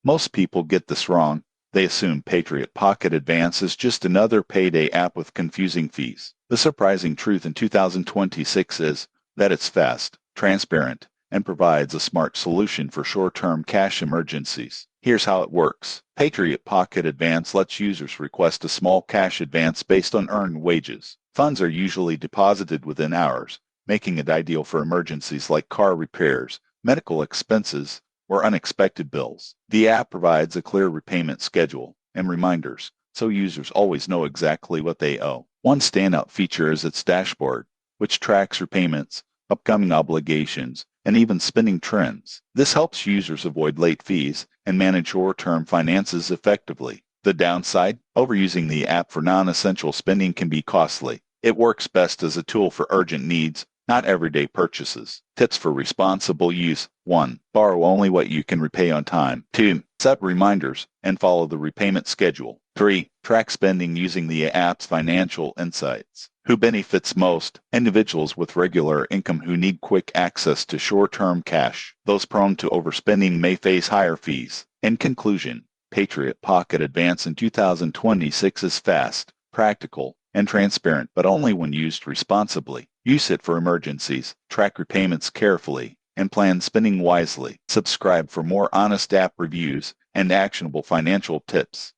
Most people get this wrong. They assume Patriot Pocket Advance is just another payday app with confusing fees. The surprising truth in 2026 is that it's fast, transparent, and provides a smart solution for short-term cash emergencies. Here's how it works. Patriot Pocket Advance lets users request a small cash advance based on earned wages. Funds are usually deposited within hours, making it ideal for emergencies like car repairs, medical expenses, or unexpected bills. The app provides a clear repayment schedule and reminders, so users always know exactly what they owe. One standout feature is its dashboard, which tracks repayments, upcoming obligations, and even spending trends. This helps users avoid late fees and manage short-term finances effectively. The downside, overusing the app for non-essential spending can be costly. It works best as a tool for urgent needs, not everyday purchases. Tips for responsible use. 1. Borrow only what you can repay on time. 2. Set reminders and follow the repayment schedule. 3. Track spending using the app's financial insights. Who benefits most? Individuals with regular income who need quick access to short-term cash. Those prone to overspending may face higher fees. In conclusion, Patriot Pocket Advance in 2026 is fast, practical, and transparent, but only when used responsibly. Use it for emergencies, track repayments carefully, and plan spending wisely. Subscribe for more honest app reviews and actionable financial tips.